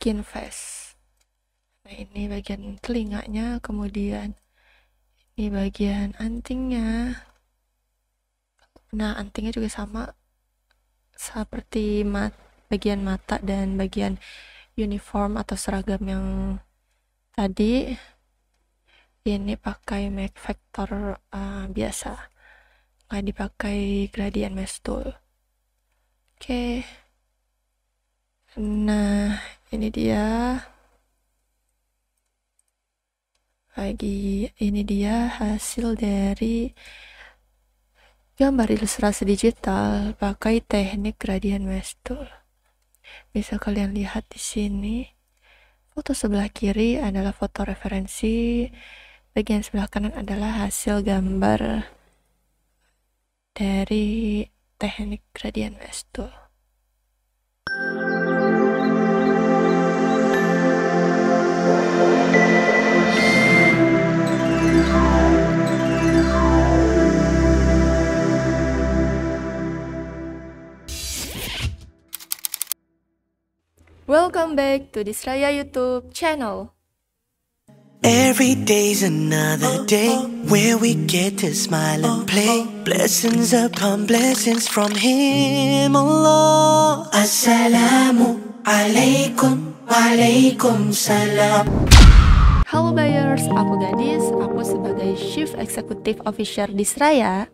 skin face. Nah, ini bagian telinganya, kemudian ini bagian antingnya. Nah, antingnya juga sama seperti bagian mata dan bagian uniform atau seragam yang tadi. Ini pakai MAC Factor biasa, nggak dipakai gradient mesh tool. Oke. Nah, ini dia. Ini dia hasil dari gambar ilustrasi digital pakai teknik gradient mesh tool. Bisa kalian lihat di sini. Foto sebelah kiri adalah foto referensi, bagian sebelah kanan adalah hasil gambar dari teknik gradient mesh tool. Welcome back to Disraya YouTube channel. Every day's another day where we get to smile and play. Blessings upon blessings from Him, Allah. Assalamu alaikum, walaikum salam. Halo buyers, aku Gadis, aku sebagai Chief Executive Officer Disraya.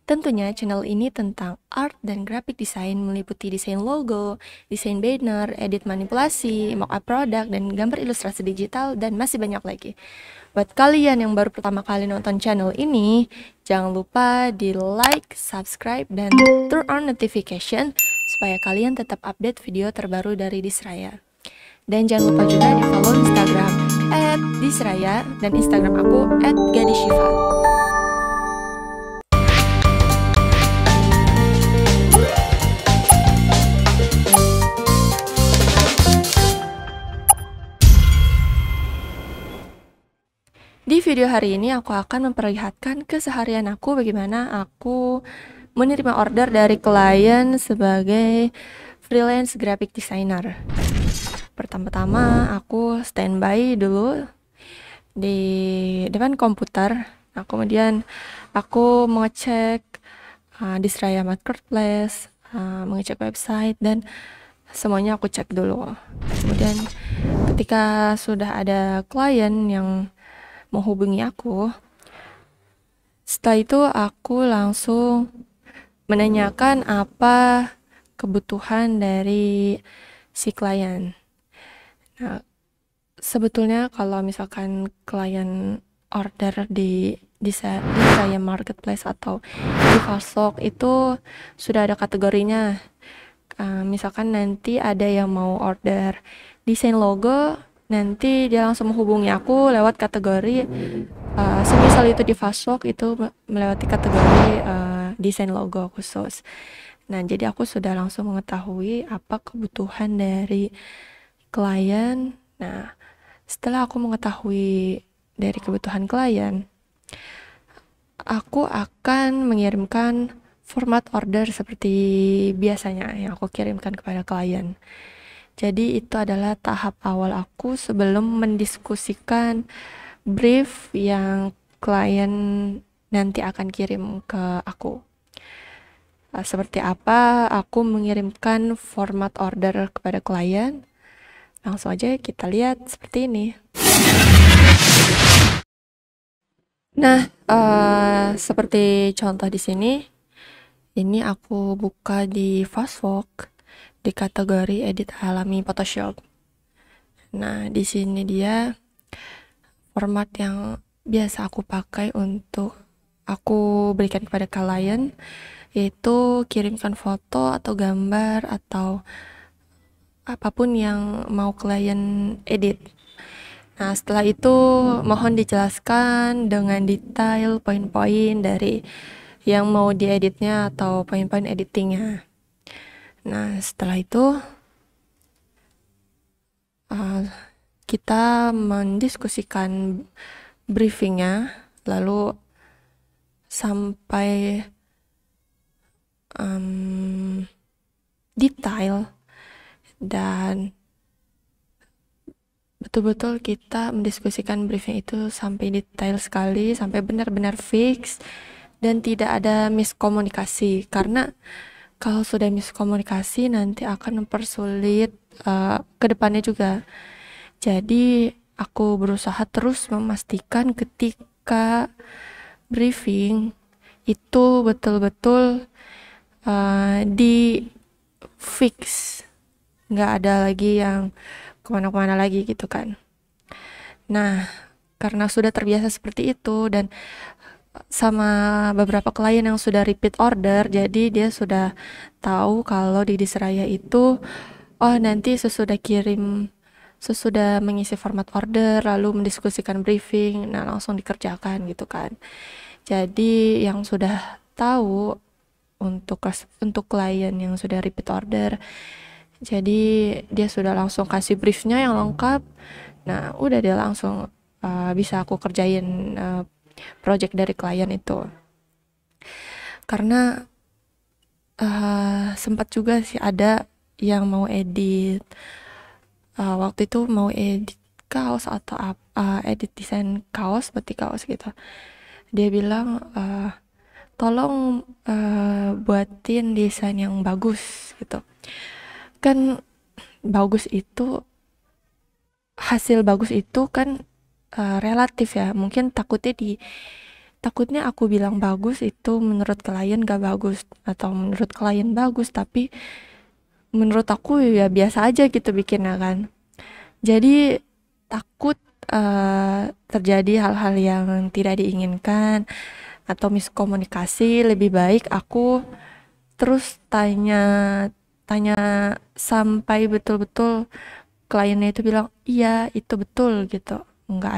Tentunya channel ini tentang art dan graphic design, meliputi desain logo, desain banner, edit manipulasi, mock-up produk, dan gambar ilustrasi digital, dan masih banyak lagi. Buat kalian yang baru pertama kali nonton channel ini, jangan lupa di like, subscribe, dan turn on notification supaya kalian tetap update video terbaru dari Disraya. Dan jangan lupa juga di follow Instagram @disraya dan Instagram aku @gadishiva. Di video hari ini aku akan memperlihatkan keseharian aku, bagaimana aku menerima order dari klien sebagai freelance graphic designer. Pertama-tama aku standby dulu di depan komputer. Nah, kemudian aku mengecek Disraya Marketplace, mengecek website, dan semuanya aku cek dulu. Kemudian ketika sudah ada klien yang menghubungi aku, setelah itu aku langsung menanyakan apa kebutuhan dari si klien. Nah, sebetulnya kalau misalkan klien order di Disraya Marketplace atau di Faststock itu sudah ada kategorinya. Misalkan nanti ada yang mau order desain logo, nanti dia langsung menghubungi aku lewat kategori semisal itu di Faststock itu melewati kategori desain logo khusus. Nah, jadi aku sudah langsung mengetahui apa kebutuhan dari klien. Nah, setelah aku mengetahui dari kebutuhan klien, aku akan mengirimkan format order seperti biasanya yang aku kirimkan kepada klien. Jadi itu adalah tahap awal aku sebelum mendiskusikan brief yang klien nanti akan kirim ke aku. Seperti apa aku mengirimkan format order kepada klien? Langsung aja kita lihat seperti ini. Nah, seperti contoh di sini, ini aku buka di Faststock di kategori edit alami Photoshop. Nah, di sini dia format yang biasa aku pakai untuk aku berikan kepada klien, yaitu kirimkan foto atau gambar atau apapun yang mau klien edit. Nah, setelah itu mohon dijelaskan dengan detail poin-poin dari yang mau dieditnya atau poin-poin editingnya. Nah, setelah itu kita mendiskusikan briefingnya, lalu sampai detail, dan betul-betul kita mendiskusikan briefing itu sampai detail sekali, sampai benar-benar fix dan tidak ada miskomunikasi. Karena kalau sudah miskomunikasi nanti akan mempersulit ke depannya juga. Jadi aku berusaha terus memastikan ketika briefing itu betul-betul di fix, nggak ada lagi yang kemana-kemana lagi gitu kan. Nah, karena sudah terbiasa seperti itu dan sama beberapa klien yang sudah repeat order, jadi dia sudah tahu kalau di Disraya itu, oh nanti sesudah mengisi format order, lalu mendiskusikan briefing, nah langsung dikerjakan gitu kan. Jadi yang sudah tahu untuk klien yang sudah repeat order, jadi dia sudah langsung kasih briefnya yang lengkap. Nah, udah dia langsung bisa aku kerjain project dari klien itu. Karena sempat juga sih ada yang mau edit, waktu itu mau edit kaos atau edit desain kaos, batik kaos gitu. Dia bilang tolong buatin desain yang bagus gitu. Kan hasil bagus itu kan relatif ya. Mungkin takutnya aku bilang bagus itu menurut klien gak bagus, atau menurut klien bagus tapi menurut aku ya biasa aja gitu bikinnya kan. Jadi takut terjadi hal-hal yang tidak diinginkan atau miskomunikasi. Lebih baik aku terus tanya sampai betul-betul kliennya itu bilang iya itu betul gitu, nggak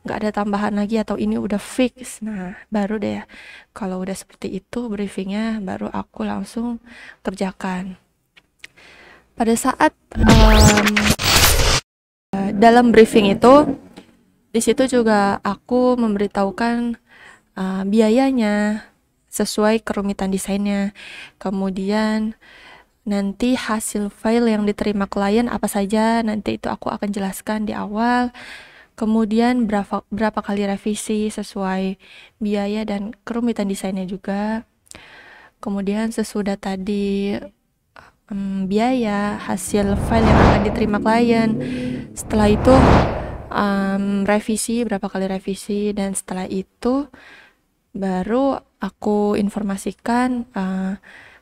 ada tambahan lagi atau ini udah fix. Nah baru deh, kalau udah seperti itu briefingnya baru aku langsung kerjakan. Pada saat dalam briefing itu, di situ juga aku memberitahukan biayanya sesuai kerumitan desainnya, kemudian nanti hasil file yang diterima klien apa saja, nanti itu aku akan jelaskan di awal. Kemudian berapa kali revisi sesuai biaya dan kerumitan desainnya juga. Kemudian sesudah tadi biaya, hasil file yang akan diterima klien. Setelah itu revisi, berapa kali revisi, dan setelah itu baru aku informasikan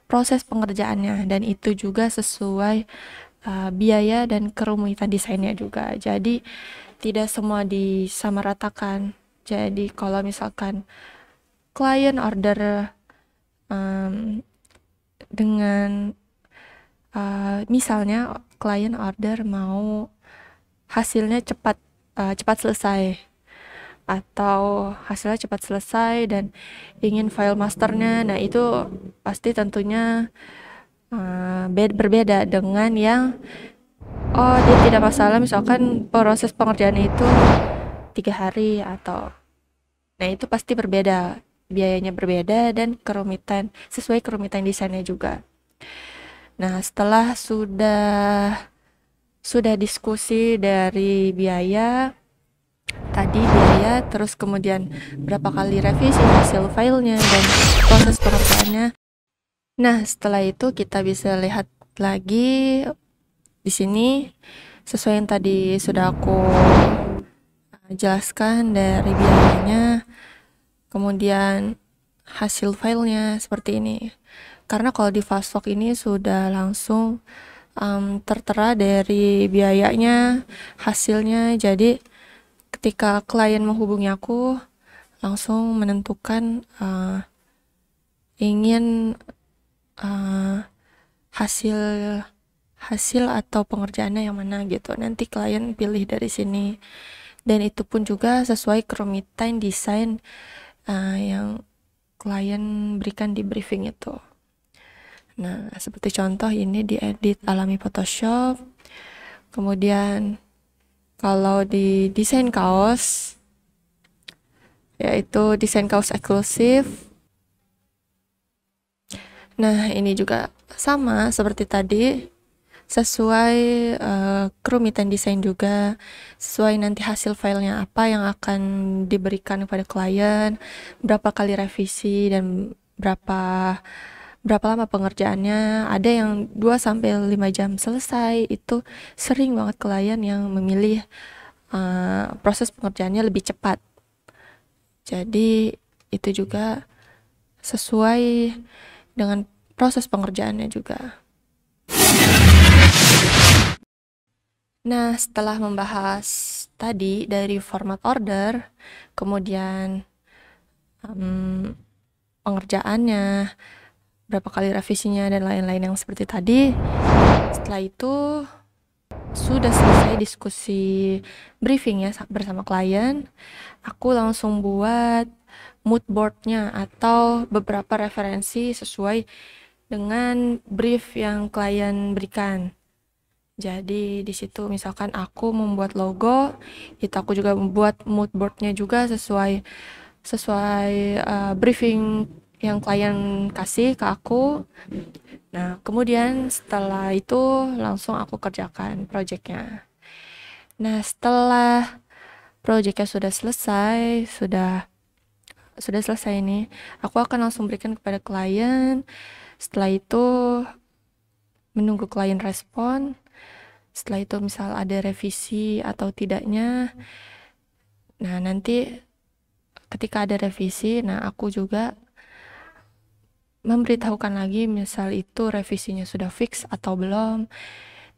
proses pengerjaannya, dan itu juga sesuai biaya dan kerumitan desainnya juga. Jadi tidak semua disamaratakan. Jadi kalau misalkan klien order dengan misalnya klien order mau hasilnya cepat selesai, atau hasilnya cepat selesai dan ingin file masternya, nah itu pasti tentunya berbeda dengan yang dia tidak masalah misalkan proses pengerjaan itu 3 hari atau, nah itu pasti berbeda, biayanya berbeda dan sesuai kerumitan desainnya juga. Nah setelah sudah diskusi dari biaya, terus kemudian berapa kali revisi hasil filenya dan proses pengerjaannya. Nah, setelah itu kita bisa lihat lagi di sini sesuai yang tadi sudah aku jelaskan dari biayanya, kemudian hasil filenya seperti ini. Karena kalau di Fastfox ini sudah langsung tertera dari biayanya, hasilnya, jadi ketika klien menghubungi aku langsung menentukan ingin hasil atau pengerjaannya yang mana gitu, nanti klien pilih dari sini, dan itu pun juga sesuai kerumitan desain yang klien berikan di briefing itu. Nah seperti contoh ini diedit alami Photoshop. Kemudian kalau di desain kaos, yaitu desain kaos eksklusif. Nah, ini juga sama seperti tadi, sesuai kerumitan desain juga, sesuai nanti hasil filenya apa yang akan diberikan kepada klien, berapa kali revisi, dan berapa lama pengerjaannya. Ada yang 2 sampai 5 jam selesai. Itu sering banget klien yang memilih proses pengerjaannya lebih cepat. Jadi itu juga sesuai dengan proses pengerjaannya juga. Nah, setelah membahas tadi dari format order, kemudian pengerjaannya, berapa kali revisinya, dan lain-lain yang seperti tadi, setelah itu sudah selesai diskusi briefing ya bersama klien, aku langsung buat mood boardnya atau beberapa referensi sesuai dengan brief yang klien berikan. Jadi di situ misalkan aku membuat logo, itu aku juga membuat mood boardnya juga sesuai briefing yang klien kasih ke aku. Nah, kemudian setelah itu langsung aku kerjakan projectnya. Nah, setelah projectnya sudah selesai ini, aku akan langsung berikan kepada klien. Setelah itu menunggu klien respon. Setelah itu misal ada revisi atau tidaknya. Nah, nanti ketika ada revisi, nah aku juga memberitahukan lagi misal itu revisinya sudah fix atau belum.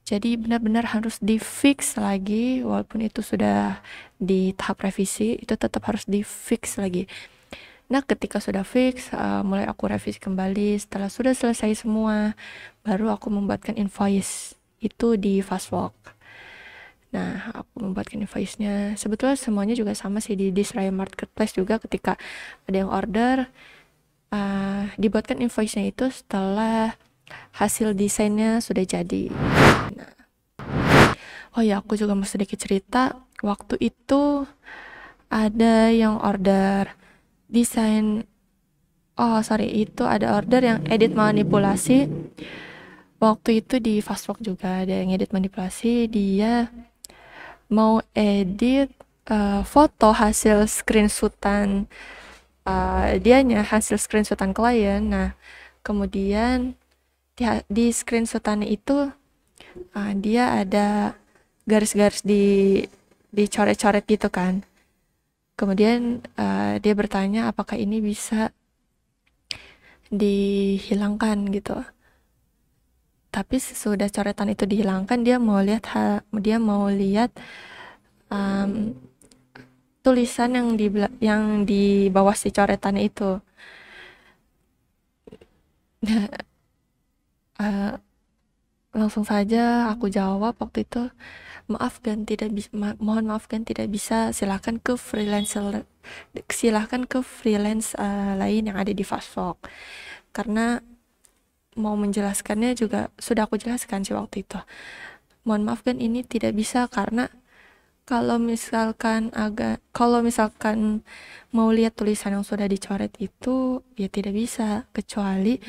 Jadi benar-benar harus di fix lagi, walaupun itu sudah di tahap revisi, itu tetap harus di fix lagi. Nah, ketika sudah fix, mulai aku revisi kembali. Setelah sudah selesai semua, baru aku membuatkan invoice itu di Fastwork. Nah, aku membuatkan invoice-nya. Sebetulnya semuanya juga sama sih di Disraya Marketplace juga. Ketika ada yang order, dibuatkan invoice-nya itu setelah hasil desainnya sudah jadi. Nah, oh ya, aku juga mau sedikit cerita. Waktu itu ada yang order desain. Oh, sorry, itu ada order yang edit manipulasi. Waktu itu di Fastwork juga ada yang edit manipulasi. Dia mau edit foto hasil screenshotan hasil screenshotan klien. Nah, kemudian di screenshotannya itu dia ada garis-garis dicoret-coret gitu kan. Kemudian dia bertanya apakah ini bisa dihilangkan gitu. Tapi sesudah coretan itu dihilangkan, dia mau lihat tulisan yang di bawah si coretannya itu. Langsung saja aku jawab waktu itu, mohon maafkan tidak bisa, silahkan ke freelance lain yang ada di Fastwork. Karena mau menjelaskannya juga sudah aku jelaskan sih waktu itu. Mohon maafkan ini tidak bisa, karena kalau misalkan mau lihat tulisan yang sudah dicoret itu ya tidak bisa, kecuali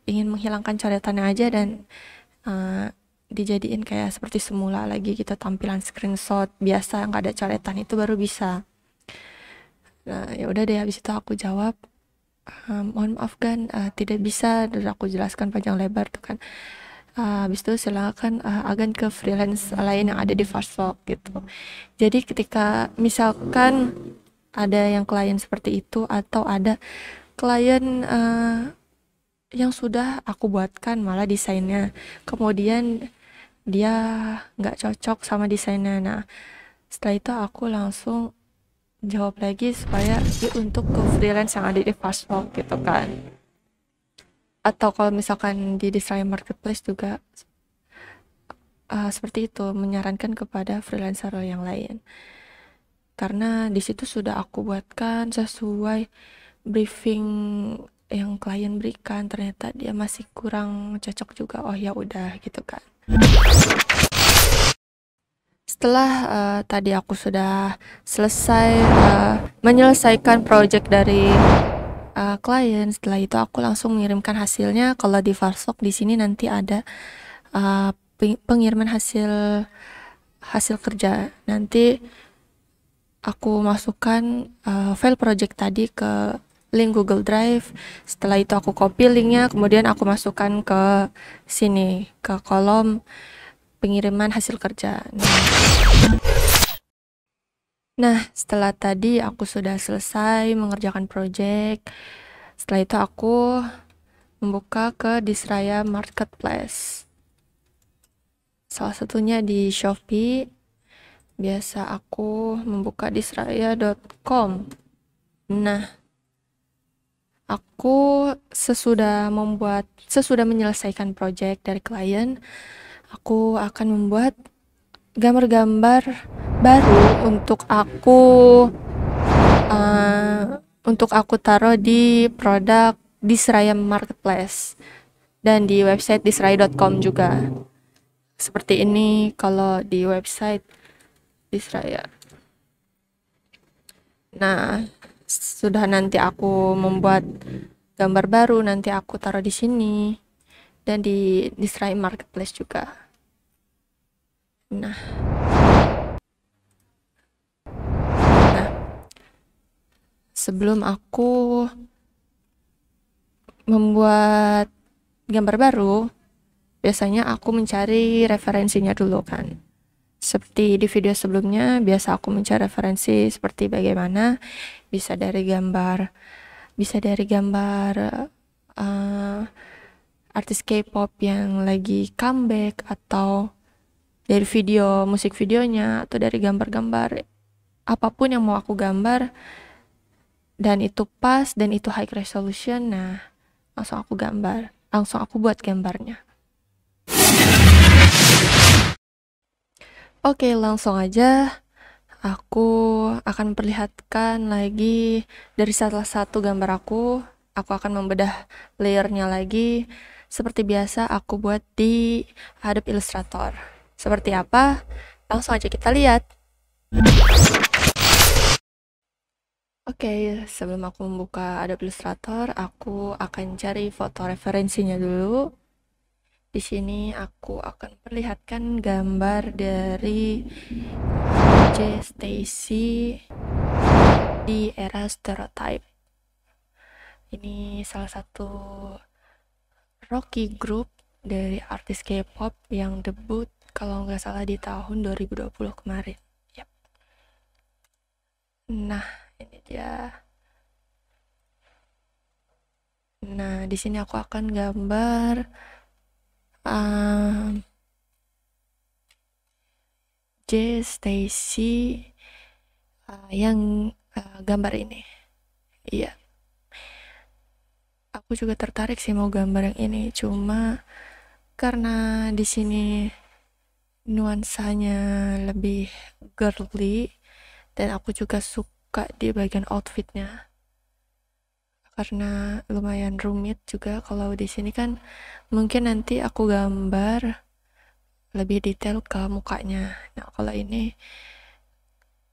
ingin menghilangkan coretannya aja dan dijadiin kayak seperti semula lagi gitu, tampilan screenshot biasa nggak ada coretan, itu baru bisa. Nah, ya udah deh, habis itu aku jawab, mohon maaf kan tidak bisa, dan aku jelaskan panjang lebar tuh kan. Habis itu silakan agen ke freelance lain yang ada di Fastwork gitu. Jadi ketika misalkan ada yang klien seperti itu, atau ada klien yang sudah aku buatkan malah desainnya, kemudian dia nggak cocok sama desainnya, nah setelah itu aku langsung jawab lagi supaya untuk ke freelance yang ada di Fastwork gitu kan. Atau kalau misalkan di Disraya Marketplace juga seperti itu, menyarankan kepada freelancer yang lain, karena di situ sudah aku buatkan sesuai briefing yang klien berikan. Ternyata dia masih kurang cocok juga, oh ya udah gitu kan. Setelah tadi aku sudah selesai menyelesaikan project dari klien, setelah itu aku langsung mengirimkan hasilnya. Kalau di Fastwork di sini nanti ada pengiriman hasil kerja. Nanti aku masukkan file project tadi ke link Google Drive. Setelah itu aku copy linknya, kemudian aku masukkan ke sini, ke kolom pengiriman hasil kerja. Nah, setelah tadi aku sudah selesai mengerjakan project. Setelah itu aku membuka ke Disraya Marketplace. Salah satunya di Shopee. Biasa aku membuka disraya.com. Nah, aku sesudah menyelesaikan project dari klien, aku akan membuat gambar-gambar baru untuk aku taruh di produk Disraya Marketplace dan di website disraya.com juga. Seperti ini kalau di website Disraya. Nah, sudah nanti aku membuat gambar baru, nanti aku taruh di sini dan di Disraya Marketplace juga. Nah, sebelum aku membuat gambar baru, biasanya aku mencari referensinya dulu kan. Seperti di video sebelumnya, biasa aku mencari referensi seperti bagaimana, bisa dari gambar artis K-pop yang lagi comeback, atau dari musik videonya, atau dari gambar-gambar apapun yang mau aku gambar dan itu pas dan itu high resolution. Nah, langsung aku buat gambarnya. Oke, langsung aja aku akan memperlihatkan lagi dari salah satu gambar aku akan membedah layernya lagi. Seperti biasa aku buat di Adobe Illustrator. Seperti apa? Langsung aja kita lihat. Oke, sebelum aku membuka Adobe Illustrator, aku akan cari foto referensinya dulu. Di sini aku akan perlihatkan gambar dari J. Stacy di era Stereotype. Ini salah satu Rocky Group dari artis K-pop yang debut kalau nggak salah di tahun 2020 kemarin. Yep. Nah, ini dia. Nah, di sini aku akan gambar J. Stacy yang gambar ini. Iya. Aku juga tertarik sih mau gambar yang ini, cuma karena di sini nuansanya lebih girly dan aku juga suka di bagian outfitnya. Karena lumayan rumit juga kalau di sini kan, mungkin nanti aku gambar lebih detail ke mukanya. Nah, kalau ini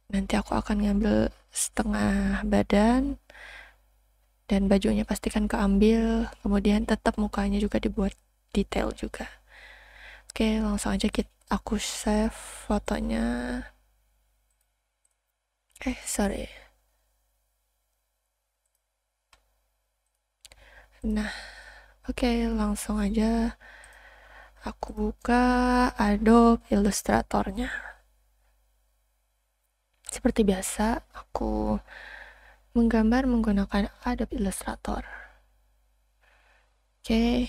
nanti aku akan ngambil setengah badan dan bajunya pastikan keambil, kemudian tetap mukanya juga dibuat detail juga. Oke, langsung aja aku save fotonya. Sorry. Nah, oke, langsung aja aku buka Adobe Illustratornya. Seperti biasa, aku menggambar menggunakan Adobe Illustrator. Oke.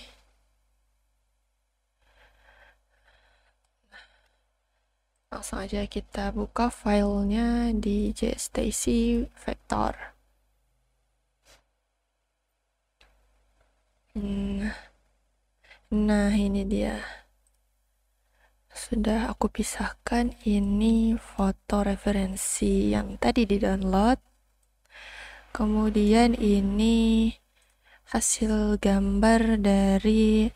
Langsung aja kita buka filenya di JSTC Vector. Nah, ini dia. Sudah aku pisahkan, ini foto referensi yang tadi di-download. Kemudian ini hasil gambar dari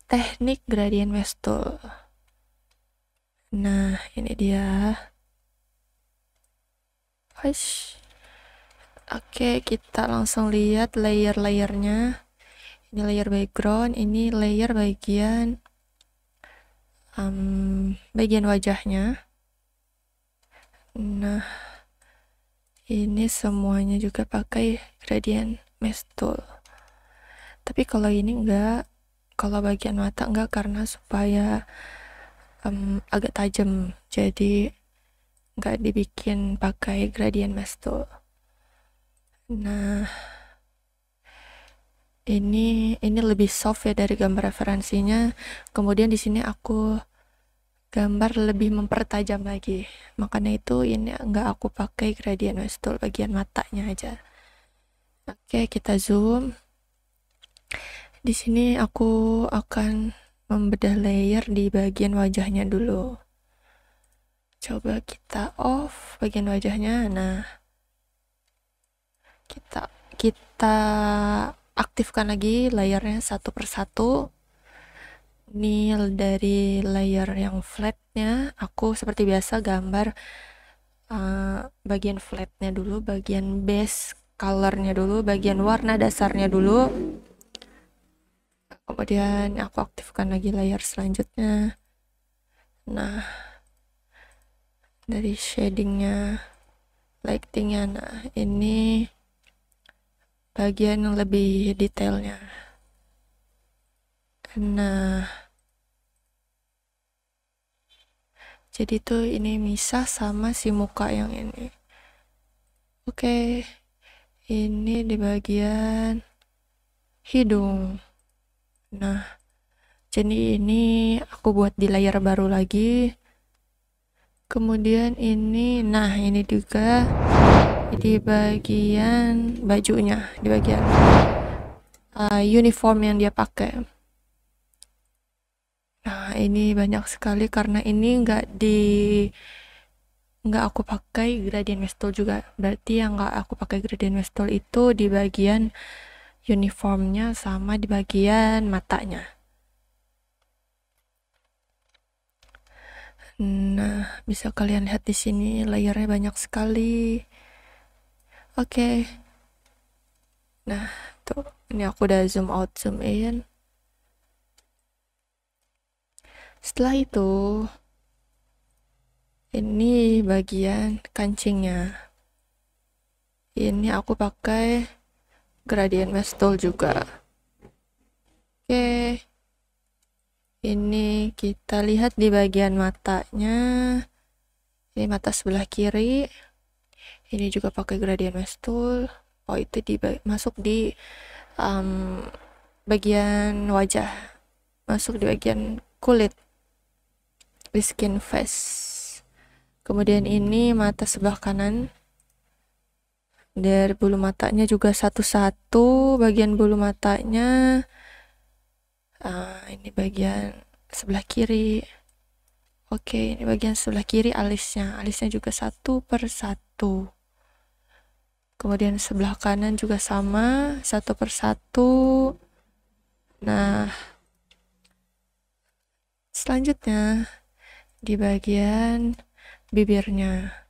teknik gradient mesh tool. Nah, ini dia. Oke, kita langsung lihat layer-layernya. Ini layer background, ini layer bagian bagian wajahnya. Nah, ini semuanya juga pakai gradient mesh tool. Tapi kalau ini enggak, kalau bagian mata enggak, karena supaya agak tajam, jadi enggak dibikin pakai gradient mesh tool. Nah, ini lebih soft ya dari gambar referensinya. Kemudian di sini aku gambar lebih mempertajam lagi, makanya itu ini enggak aku pakai gradient mesh tool, bagian matanya aja. Oke, kita zoom. Di sini aku akan membedah layer di bagian wajahnya dulu. Coba kita off bagian wajahnya. Nah, kita aktifkan lagi layernya satu persatu. Ini dari layer yang flatnya, aku seperti biasa gambar bagian flatnya dulu, bagian base colornya dulu, bagian warna dasarnya dulu. Kemudian aku aktifkan lagi layer selanjutnya. Nah, dari shadingnya, lightingnya, nah ini bagian yang lebih detailnya. Nah, jadi tuh ini misah sama si muka yang ini. Oke, ini di bagian hidung. Nah, jadi ini aku buat di layer baru lagi. Kemudian ini, nah ini juga di bagian bajunya, di bagian uniform yang dia pakai. Nah, ini banyak sekali karena ini nggak aku pakai gradient mesh tool juga. Berarti yang nggak aku pakai gradient mesh tool itu di bagian uniformnya sama di bagian matanya. Nah, bisa kalian lihat di sini layernya banyak sekali. Oke. Nah, tuh ini aku udah zoom out, zoom in. Setelah itu, ini bagian kancingnya. Ini aku pakai gradient mesh tool juga. Oke. Ini kita lihat di bagian matanya. Ini mata sebelah kiri. Ini juga pakai gradient mesh tool. Oh, itu masuk di bagian wajah. Masuk di bagian kulit. Di skin face. Kemudian ini mata sebelah kanan. Dari bulu matanya juga satu-satu bagian bulu matanya. Ini bagian sebelah kiri. Oke, ini bagian sebelah kiri alisnya. Alisnya juga satu per satu. Kemudian sebelah kanan juga sama, satu per satu. Nah, selanjutnya di bagian bibirnya.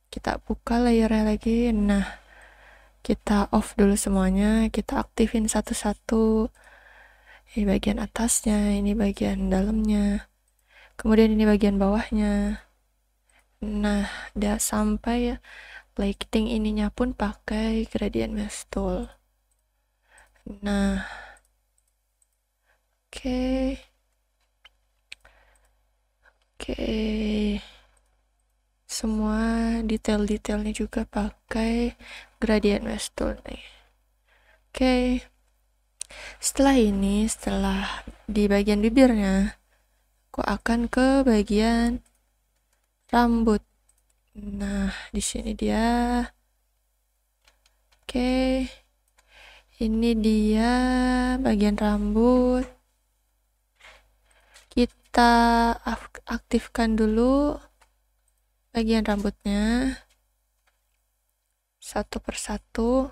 Kita buka layernya lagi. Nah, kita off dulu semuanya. Kita aktifin satu-satu. Ini bagian atasnya, ini bagian dalamnya. Kemudian ini bagian bawahnya. Nah, udah sampai lighting ininya pun pakai gradient mesh tool. Nah, oke. Semua detail-detailnya juga pakai gradient mesh tool nih. Oke. Setelah ini, setelah di bagian bibirnya, aku akan ke bagian rambut. Nah, di sini dia. Oke. Ini dia bagian rambut. Kita aktifkan dulu bagian rambutnya satu persatu.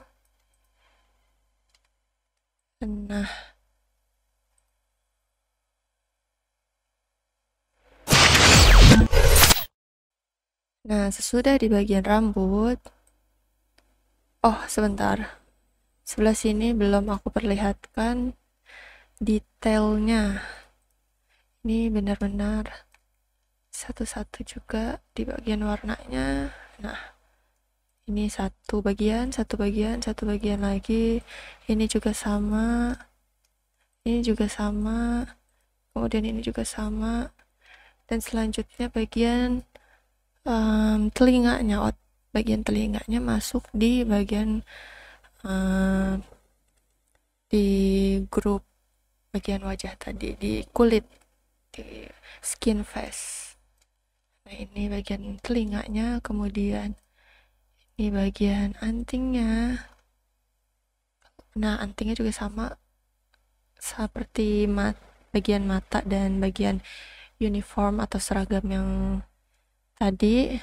Nah, sesudah di bagian rambut, oh sebentar, sebelah sini belum aku perlihatkan detailnya. Ini benar-benar satu-satu juga di bagian warnanya. Nah, ini satu bagian lagi. Ini juga sama, kemudian ini juga sama. Dan selanjutnya bagian telinganya, bagian telinganya masuk di bagian di grup bagian wajah tadi, di kulit, di skin face. Nah, ini bagian telinganya, kemudian ini bagian antingnya. Nah, antingnya juga sama seperti bagian mata dan bagian uniform atau seragam yang tadi.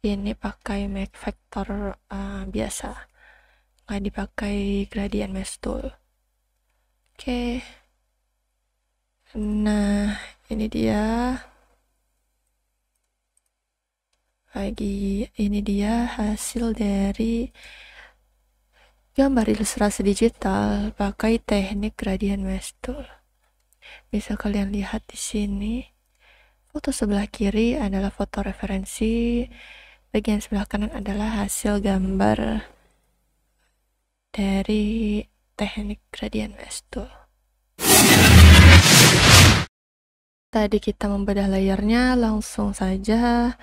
Ini pakai make vector biasa, nggak dipakai gradient mesh tool. Oke. Nah, ini dia. Ini dia hasil dari gambar ilustrasi digital pakai teknik gradient mesh tool. Bisa kalian lihat di sini. Foto sebelah kiri adalah foto referensi, bagian sebelah kanan adalah hasil gambar dari teknik gradient mesh tool. Tadi kita membedah layarnya, langsung saja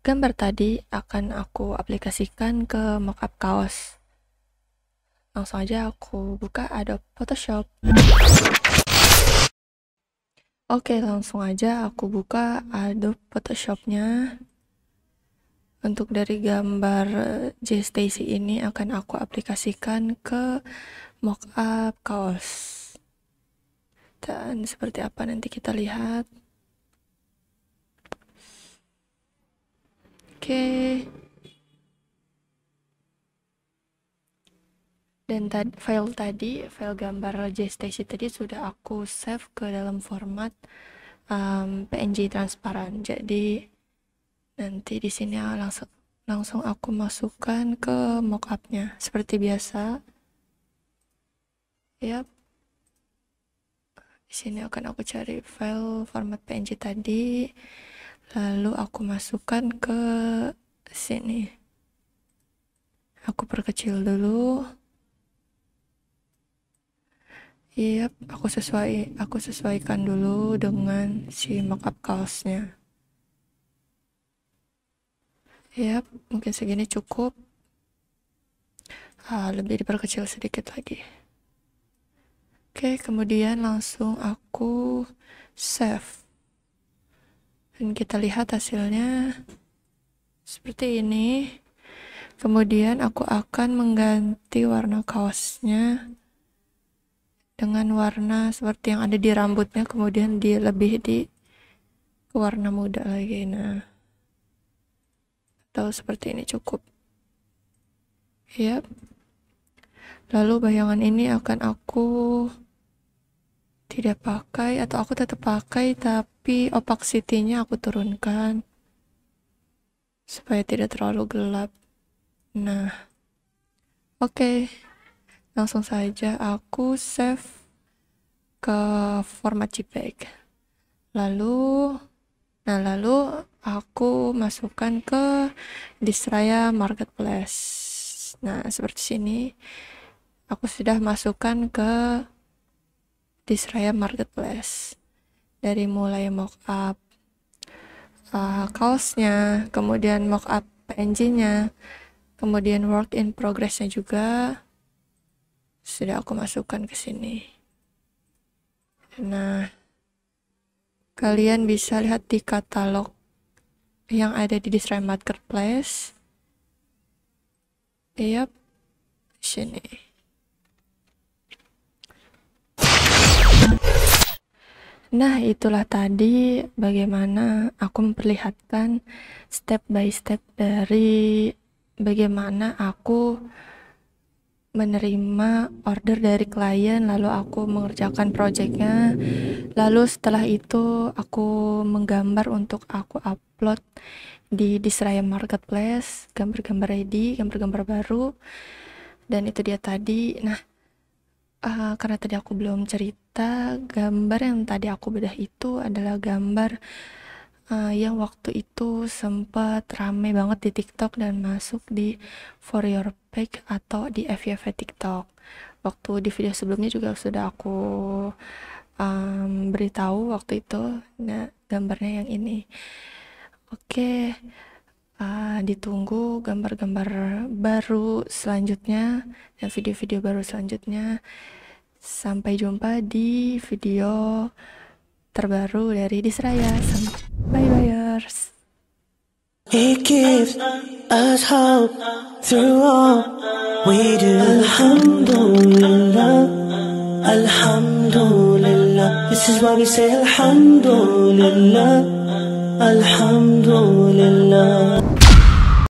gambar tadi akan aku aplikasikan ke mockup kaos. Langsung aja aku buka Adobe Photoshop. Oke, langsung aja aku buka Adobe Photoshopnya. Untuk dari gambar J Stacy ini akan aku aplikasikan ke mockup kaos. Dan seperti apa nanti kita lihat. Oke. Dan file gambar J Stacy tadi sudah aku save ke dalam format PNG transparan. Jadi nanti di sini langsung aku masukkan ke mockupnya seperti biasa. Yap. Di sini akan aku cari file format PNG tadi, lalu aku masukkan ke sini. Aku perkecil dulu. Yap, aku sesuaikan dulu dengan si mockup kaosnya. Yap, mungkin segini cukup. Lebih diperkecil sedikit lagi. Oke, kemudian langsung aku save. Dan kita lihat hasilnya seperti ini. Kemudian aku akan mengganti warna kaosnya dengan warna seperti yang ada di rambutnya, kemudian lebih di warna muda lagi. Nah, atau seperti ini cukup. Yap. Lalu bayangan ini akan aku tidak pakai, atau aku tetap pakai tapi opacity-nya aku turunkan supaya tidak terlalu gelap. Nah, oke. Langsung saja aku save ke format JPEG. Lalu aku masukkan ke Disraya Marketplace. Nah, seperti sini. Aku sudah masukkan ke Disraya Marketplace. Dari mulai mockup kaosnya, kemudian mockup PNG-nya, kemudian work in progress-nya juga sudah aku masukkan ke sini. Nah, kalian bisa lihat di katalog yang ada di Disraya Marketplace. Yap, di sini. Nah, itulah tadi bagaimana aku memperlihatkan step by step dari bagaimana aku menerima order dari klien, lalu aku mengerjakan projectnya, lalu setelah itu aku menggambar untuk aku upload di Disraya Marketplace, gambar-gambar ready, gambar-gambar baru, dan itu dia tadi. Nah, Karena tadi aku belum cerita, gambar yang tadi aku bedah itu adalah gambar yang waktu itu sempat rame banget di TikTok dan masuk di For Your Page atau di FYP TikTok. Waktu di video sebelumnya juga sudah aku beritahu waktu itu, nah gambarnya yang ini. Oke, ditunggu gambar-gambar baru selanjutnya dan video-video baru selanjutnya. Sampai jumpa di video terbaru dari Disraya. Bye buyers. He gives us hope through all we do. Alhamdulillah, Alhamdulillah. This is why we say Alhamdulillah, Alhamdulillah.